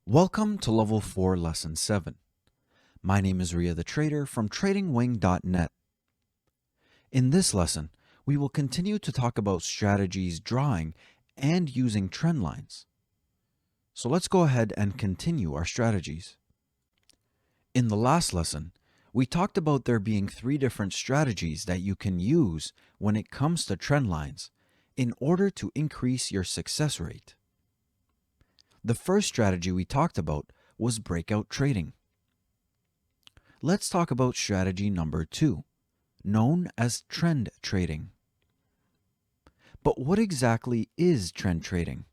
Welcome to Level 4 Lesson 7. My name is RIA the Trader from TradingWing.net. In this lesson, we will continue to talk about strategies drawing and using trend lines. So let's go ahead and continue our strategies. In the last lesson, we talked about there being 3 different strategies that you can use when it comes to trend lines in order to increase your success rate. The first strategy we talked about was breakout trading. Let's talk about strategy number 2, known as trend trading. But what exactly is trend trading?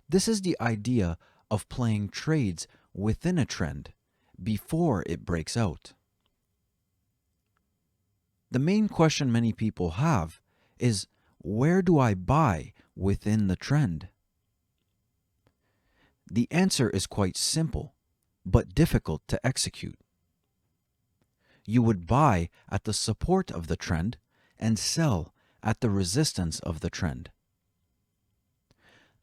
This is the idea of playing trades within a trend before it breaks out. The main question many people have is, where do I buy within the trend? The answer is quite simple, but difficult to execute. You would buy at the support of the trend and sell at the resistance of the trend.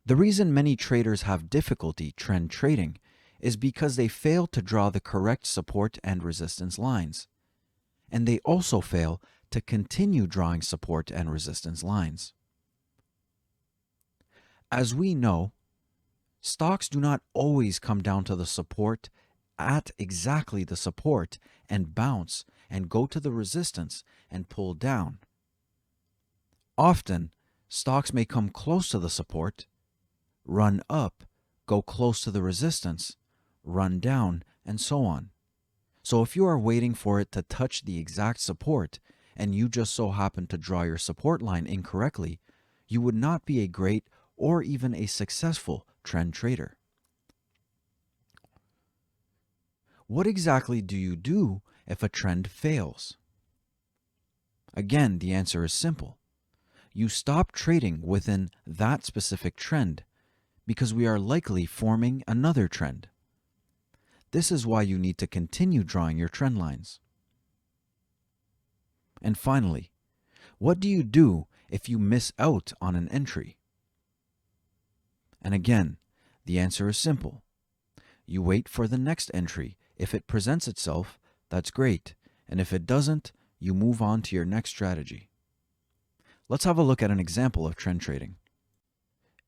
The reason many traders have difficulty trend trading is because they fail to draw the correct support and resistance lines, and they also fail to continue drawing support and resistance lines. As we know, stocks do not always come down to the support at exactly the support and bounce and go to the resistance and pull down. Often, stocks may come close to the support, run up, go close to the resistance, run down, and so on. So if you are waiting for it to touch the exact support and you just so happen to draw your support line incorrectly, you would not be a great or even a successful trend trader. What exactly do you do if a trend fails? Again, the answer is simple. You stop trading within that specific trend because we are likely forming another trend. This is why you need to continue drawing your trend lines. And finally, what do you do if you miss out on an entry? And again, the answer is simple. You wait for the next entry. If it presents itself, that's great. And if it doesn't, you move on to your next strategy. Let's have a look at an example of trend trading.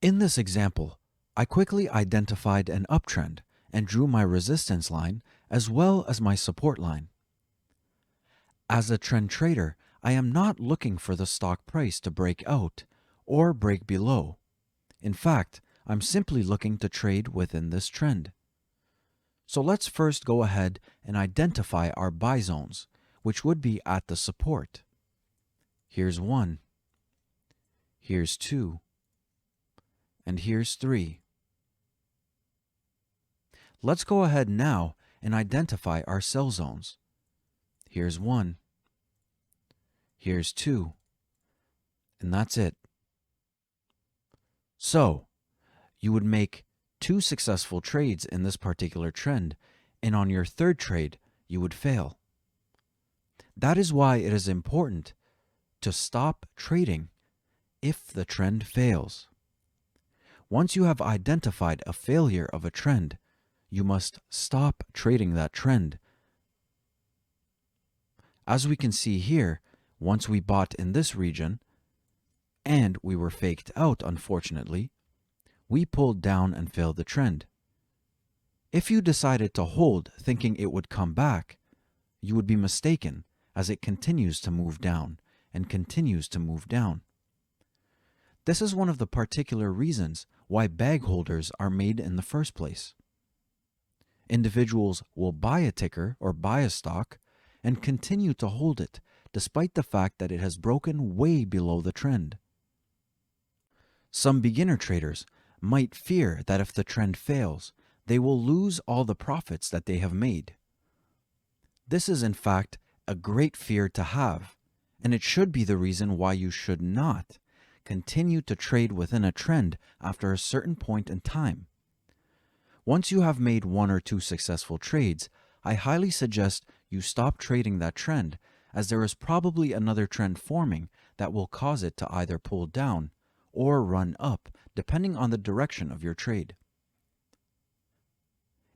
In this example, I quickly identified an uptrend and drew my resistance line as well as my support line. As a trend trader, I am not looking for the stock price to break out or break below. In fact, I'm simply looking to trade within this trend. So let's first go ahead and identify our buy zones, which would be at the support. Here's 1, here's 2, and here's 3. Let's go ahead now and identify our sell zones. Here's 1, here's 2, and that's it. So, you would make 2 successful trades in this particular trend, and on your third trade, you would fail. That is why it is important to stop trading if the trend fails. Once you have identified a failure of a trend, you must stop trading that trend. As we can see here, once we bought in this region, and we were faked out unfortunately, we pulled down and failed the trend. If you decided to hold thinking it would come back, you would be mistaken as it continues to move down and continues to move down. This is one of the particular reasons why bag holders are made in the first place. Individuals will buy a ticker or buy a stock and continue to hold it despite the fact that it has broken way below the trend. Some beginner traders might fear that if the trend fails, they will lose all the profits that they have made. This is in fact a great fear to have, and it should be the reason why you should not continue to trade within a trend after a certain point in time. Once you have made 1 or 2 successful trades, I highly suggest you stop trading that trend, as there is probably another trend forming that will cause it to either pull down or run up, depending on the direction of your trade.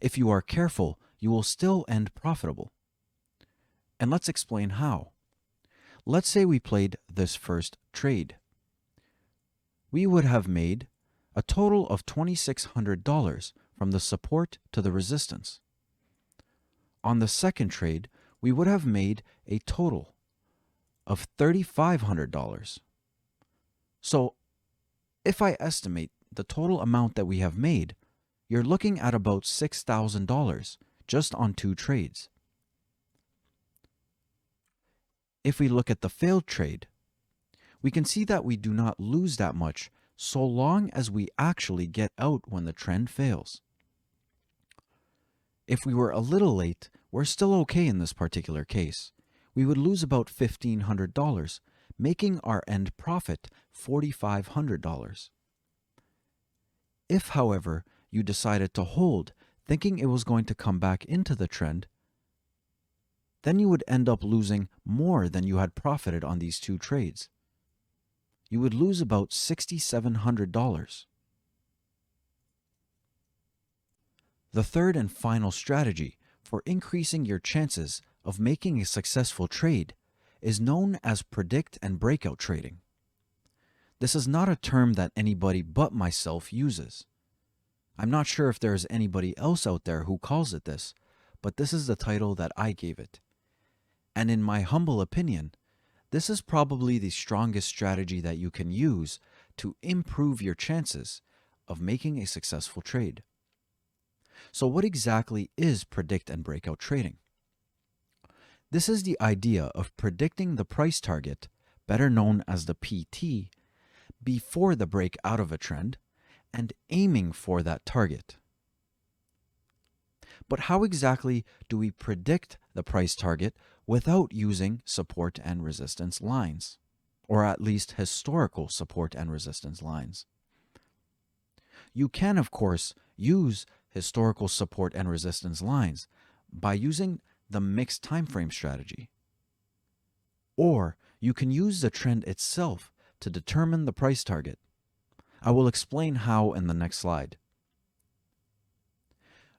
If you are careful, you will still end profitable. And let's explain how. Let's say we played this first trade. We would have made a total of $2,600 from the support to the resistance. On the second trade, we would have made a total of $3,500. So if I estimate the total amount that we have made, you're looking at about $6,000 just on 2 trades. If we look at the failed trade, we can see that we do not lose that much so long as we actually get out when the trend fails. If we were a little late, we're still okay in this particular case. We would lose about $1,500, making our end profit $4,500. If, however, you decided to hold, thinking it was going to come back into the trend, then you would end up losing more than you had profited on these 2 trades. You would lose about $6,700. The third and final strategy for increasing your chances of making a successful trade is known as predict and breakout trading. This is not a term that anybody but myself uses. I'm not sure if there is anybody else out there who calls it this, but this is the title that I gave it. And in my humble opinion, this is probably the strongest strategy that you can use to improve your chances of making a successful trade. So what exactly is predict and breakout trading? This is the idea of predicting the price target, better known as the PT, before the break out of a trend and aiming for that target. But how exactly do we predict the price target without using support and resistance lines, or at least historical support and resistance lines? You can, of course, use historical support and resistance lines by using the mixed time frame strategy. Or you can use the trend itself to determine the price target. I will explain how in the next slide.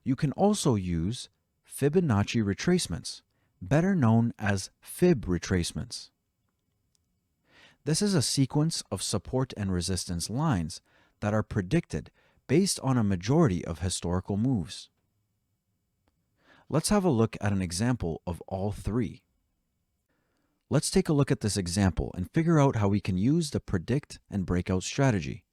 You can also use Fibonacci retracements, better known as Fib retracements. This is a sequence of support and resistance lines that are predicted based on a majority of historical moves. Let's have a look at an example of all 3. Let's take a look at this example and figure out how we can use the predict and breakout strategy.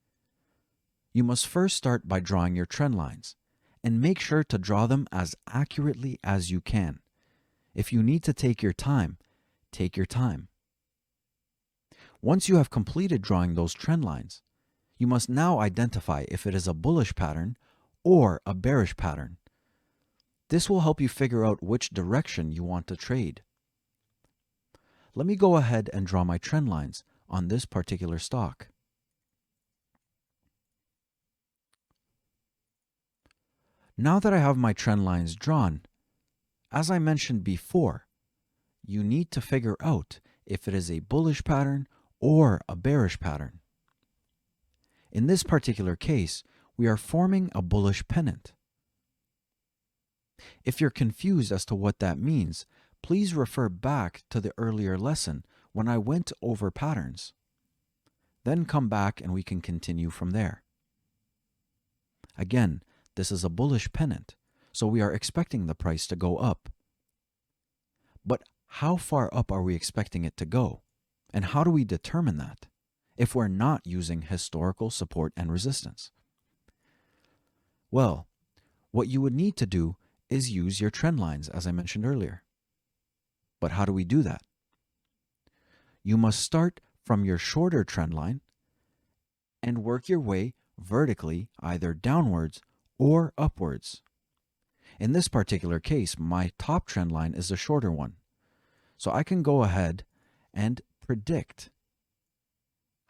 You must first start by drawing your trend lines, and make sure to draw them as accurately as you can. If you need to take your time, take your time. Once you have completed drawing those trend lines, you must now identify if it is a bullish pattern or a bearish pattern. This will help you figure out which direction you want to trade. Let me go ahead and draw my trend lines on this particular stock. Now that I have my trend lines drawn, as I mentioned before, you need to figure out if it is a bullish pattern or a bearish pattern. In this particular case, we are forming a bullish pennant. If you're confused as to what that means, please refer back to the earlier lesson when I went over patterns. Then come back and we can continue from there. Again, this is a bullish pennant, so we are expecting the price to go up. But how far up are we expecting it to go? And how do we determine that if we're not using historical support and resistance? Well, what you would need to do is use your trend lines, as I mentioned earlier. But how do we do that? You must start from your shorter trend line and work your way vertically, either downwards or upwards. In this particular case, my top trend line is the shorter one. So I can go ahead and predict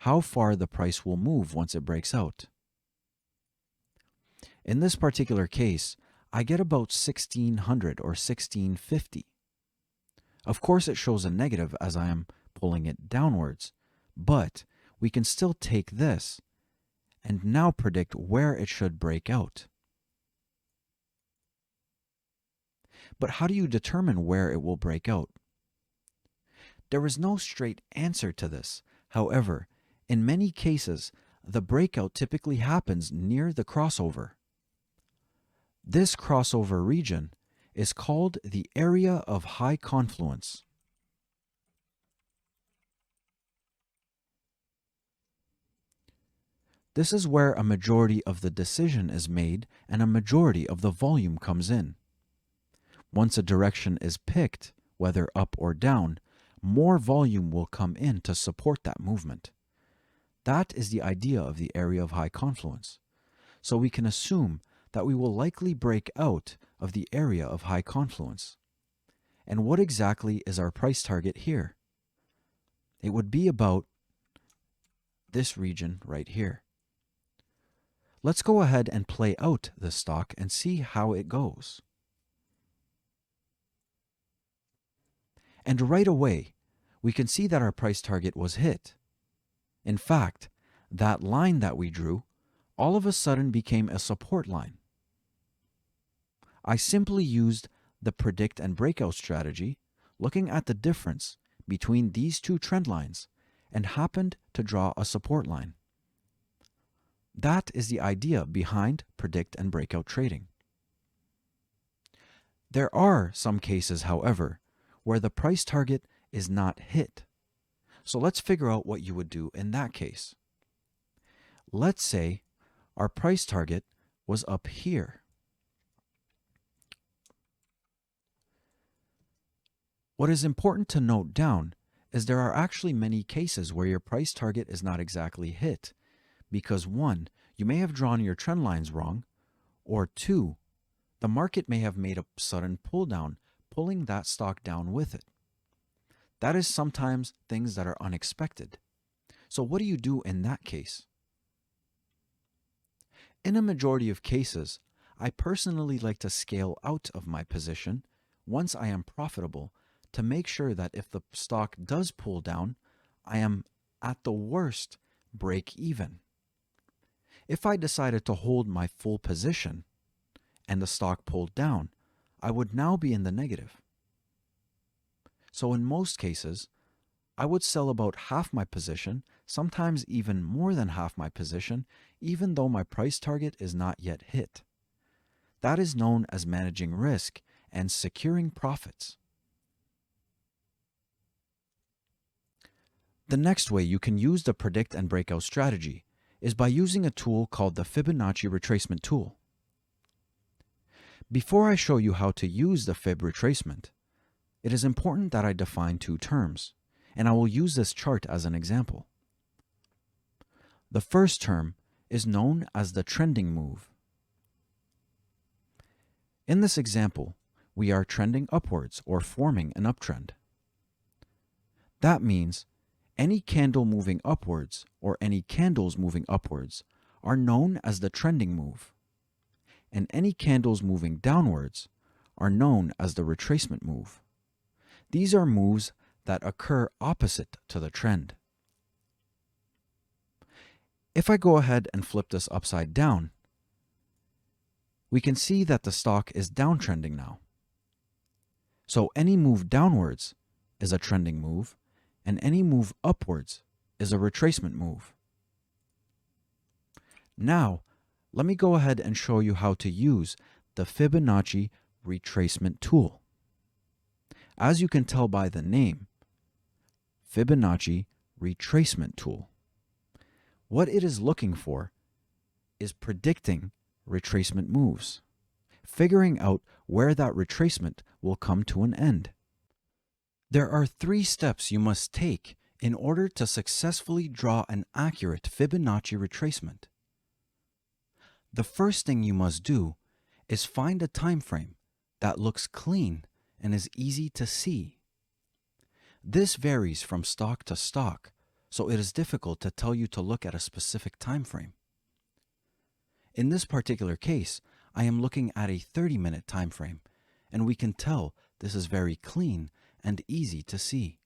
how far the price will move once it breaks out. In this particular case, I get about 1600 or 1650. Of course, it shows a negative as I am pulling it downwards, but we can still take this and now predict where it should break out. But how do you determine where it will break out? There is no straight answer to this. However, in many cases, the breakout typically happens near the crossover. This crossover region is called the area of high confluence. This is where a majority of the decision is made and a majority of the volume comes in. Once a direction is picked, whether up or down, more volume will come in to support that movement. That is the idea of the area of high confluence. So we can assume that we will likely break out of the area of high confluence. And what exactly is our price target here? It would be about this region right here. Let's go ahead and play out this stock and see how it goes. And right away, we can see that our price target was hit. In fact, that line that we drew all of a sudden became a support line. I simply used the predict and breakout strategy, looking at the difference between these two trend lines, and happened to draw a support line. That is the idea behind predict and breakout trading. There are some cases, however, where the price target is not hit. So let's figure out what you would do in that case. Let's say our price target was up here. What is important to note down is there are actually many cases where your price target is not exactly hit, because 1, you may have drawn your trend lines wrong, or 2, the market may have made a sudden pull down, pulling that stock down with it. That is sometimes things that are unexpected. So what do you do in that case? In a majority of cases, I personally like to scale out of my position once I am profitable to make sure that if the stock does pull down, I am at the worst break even. If I decided to hold my full position and the stock pulled down, I would now be in the negative. So in most cases, I would sell about half my position, sometimes even more than half my position, even though my price target is not yet hit. That is known as managing risk and securing profits. The next way you can use the predict and breakout strategy is by using a tool called the Fibonacci retracement tool. Before I show you how to use the Fib retracement, it is important that I define two terms, and I will use this chart as an example. The first term is known as the trending move. In this example, we are trending upwards or forming an uptrend. That means any candle moving upwards or any candles moving upwards are known as the trending move, and any candles moving downwards are known as the retracement move. These are moves that occur opposite to the trend. If I go ahead and flip this upside down, we can see that the stock is downtrending now. So any move downwards is a trending move, and any move upwards is a retracement move. Now, let me go ahead and show you how to use the Fibonacci retracement tool. As you can tell by the name, Fibonacci retracement tool. What it is looking for is predicting retracement moves, figuring out where that retracement will come to an end. There are 3 steps you must take in order to successfully draw an accurate Fibonacci retracement. The first thing you must do is find a time frame that looks clean and is easy to see. This varies from stock to stock, so it is difficult to tell you to look at a specific time frame. In this particular case, I am looking at a 30-minute time frame, and we can tell this is very clean and easy to see.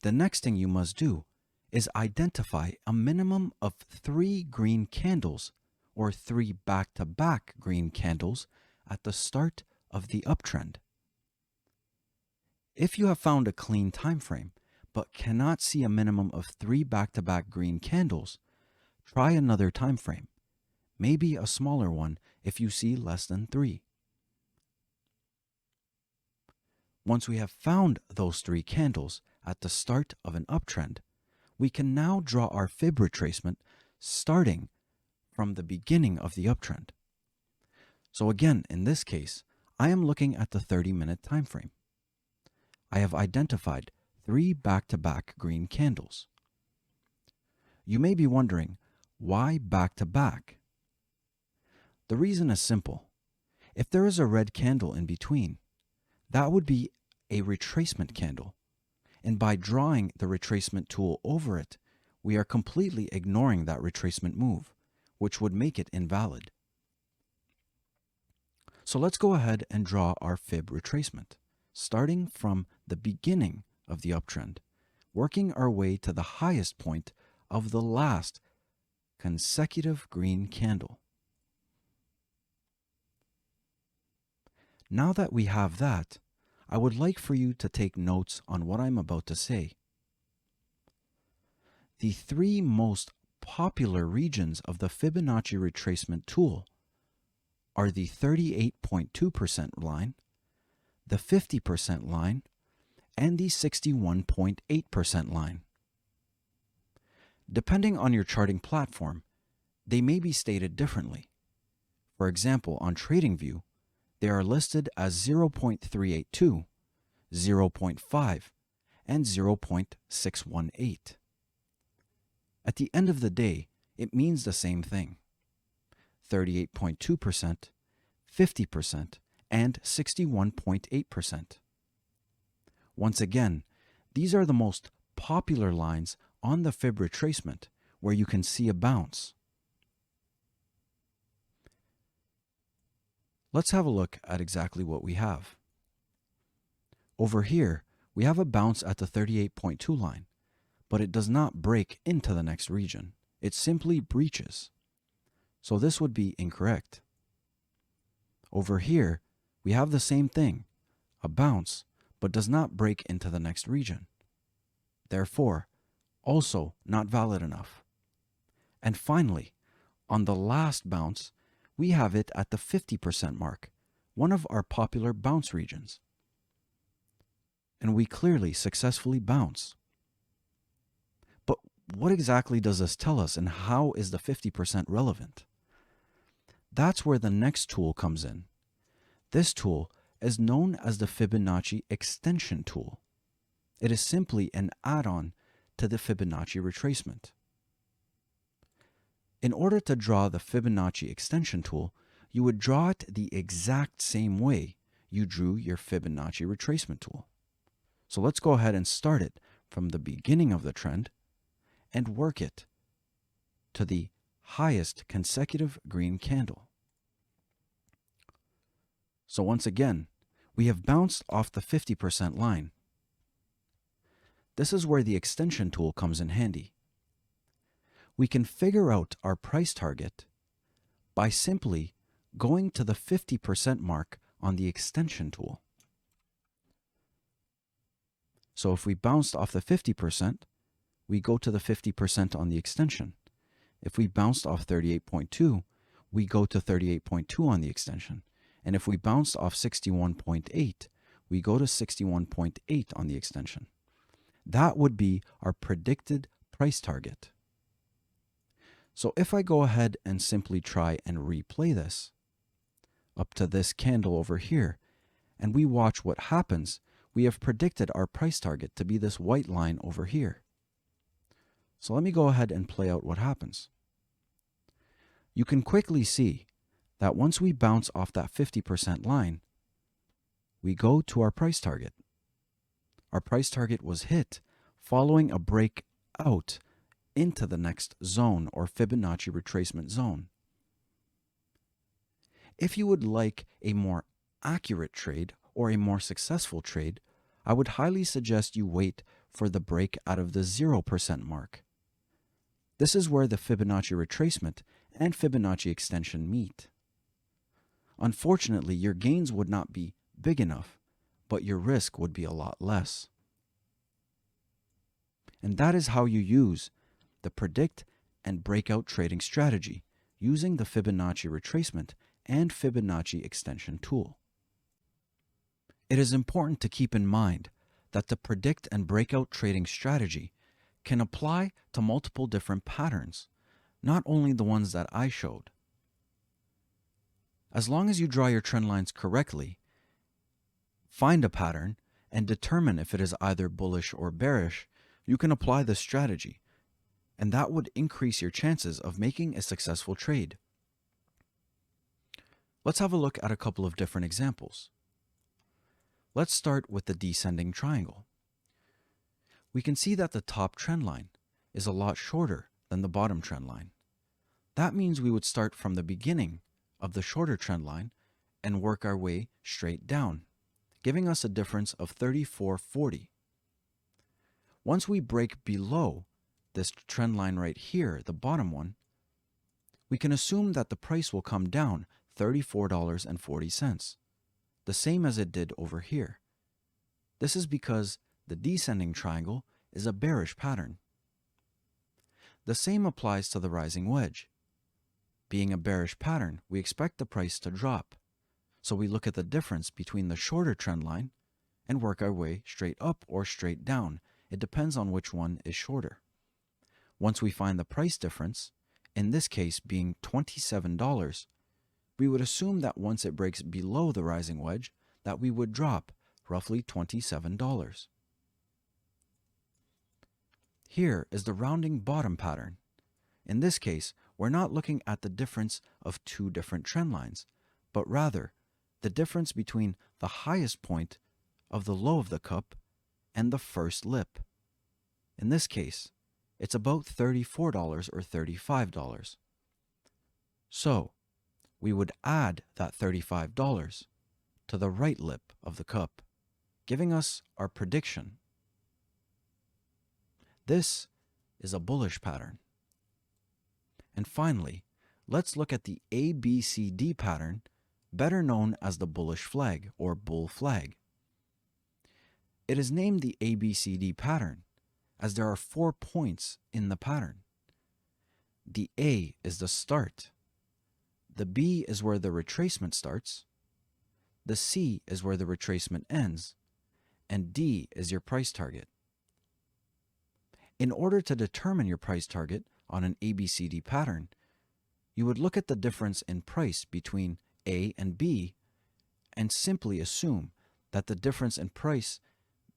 The next thing you must do is identify a minimum of 3 green candles or 3 back-to-back green candles at the start of the uptrend. If you have found a clean time frame but cannot see a minimum of 3 back-to-back green candles, try another time frame, maybe a smaller one if you see less than 3. Once we have found those 3 candles at the start of an uptrend, we can now draw our fib retracement starting from the beginning of the uptrend. So again, in this case, I am looking at the 30-minute time frame. I have identified 3 back-to-back green candles. You may be wondering, why back-to-back? The reason is simple. If there is a red candle in between, that would be a retracement candle. And by drawing the retracement tool over it, we are completely ignoring that retracement move, which would make it invalid. So let's go ahead and draw our fib retracement, starting from the beginning of the uptrend, working our way to the highest point of the last consecutive green candle. Now that we have that, I would like for you to take notes on what I'm about to say. The 3 most popular regions of the Fibonacci retracement tool are the 38.2% line, the 50% line, and the 61.8% line. Depending on your charting platform, they may be stated differently. For example, on TradingView, they are listed as 0.382, 0.5, and 0.618. At the end of the day, it means the same thing. 38.2%, 50%, and 61.8%. Once again, these are the most popular lines on the fib retracement where you can see a bounce. Let's have a look at exactly what we have. Over here, we have a bounce at the 38.2 line, but it does not break into the next region. It simply breaches. So this would be incorrect. Over here, we have the same thing, a bounce, but does not break into the next region. Therefore, also not valid enough. And finally, on the last bounce, we have it at the 50% mark, one of our popular bounce regions. And we clearly successfully bounce. But what exactly does this tell us, and how is the 50% relevant? That's where the next tool comes in. This tool is known as the Fibonacci extension tool. It is simply an add-on to the Fibonacci retracement. In order to draw the Fibonacci extension tool, you would draw it the exact same way you drew your Fibonacci retracement tool. So let's go ahead and start it from the beginning of the trend and work it to the highest consecutive green candle. So once again, we have bounced off the 50% line. This is where the extension tool comes in handy. We can figure out our price target by simply going to the 50% mark on the extension tool. So if we bounced off the 50%, we go to the 50% on the extension. If we bounced off 38.2, we go to 38.2 on the extension. And if we bounced off 61.8, we go to 61.8 on the extension. That would be our predicted price target. So if I go ahead and simply try and replay this up to this candle over here, and we watch what happens, we have predicted our price target to be this white line over here. So let me go ahead and play out what happens. You can quickly see that once we bounce off that 50% line, we go to our price target. Our price target was hit following a breakout into the next zone or Fibonacci retracement zone. If you would like a more accurate trade or a more successful trade, I would highly suggest you wait for the break out of the 0% mark. This is where the Fibonacci retracement and Fibonacci extension meet. Unfortunately, your gains would not be big enough, but your risk would be a lot less. And that is how you use the predict and breakout trading strategy using the Fibonacci retracement and Fibonacci extension tool. It is important to keep in mind that the predict and breakout trading strategy can apply to multiple different patterns, not only the ones that I showed. As long as you draw your trend lines correctly, find a pattern, and determine if it is either bullish or bearish, you can apply this strategy, and that would increase your chances of making a successful trade. Let's have a look at a couple of different examples. Let's start with the descending triangle. We can see that the top trend line is a lot shorter than the bottom trend line. That means we would start from the beginning of the shorter trend line and work our way straight down, giving us a difference of 34.40. Once we break below this trend line right here, the bottom one, we can assume that the price will come down $34.40, the same as it did over here. This is because the descending triangle is a bearish pattern. The same applies to the rising wedge. Being a bearish pattern, we expect the price to drop. So we look at the difference between the shorter trend line and work our way straight up or straight down. It depends on which one is shorter. Once we find the price difference, in this case being $27, we would assume that once it breaks below the rising wedge, that we would drop roughly $27. Here is the rounding bottom pattern. In this case, we're not looking at the difference of two different trend lines, but rather the difference between the highest point of the low of the cup and the first lip. In this case, it's about $34 or $35. So, we would add that $35 to the right lip of the cup, giving us our prediction. This is a bullish pattern. And finally, let's look at the ABCD pattern, better known as the bullish flag or bull flag. It is named the ABCD pattern as there are 4 points in the pattern. The A is the start. The B is where the retracement starts. The C is where the retracement ends. And D is your price target. In order to determine your price target on an ABCD pattern, you would look at the difference in price between A and B and simply assume that the difference in price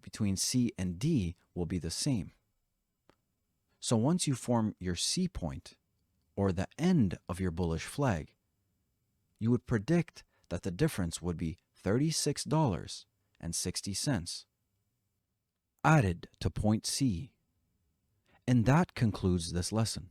between C and D will be the same. So once you form your C point, or the end of your bullish flag, you would predict that the difference would be $36.60 added to point C. And that concludes this lesson.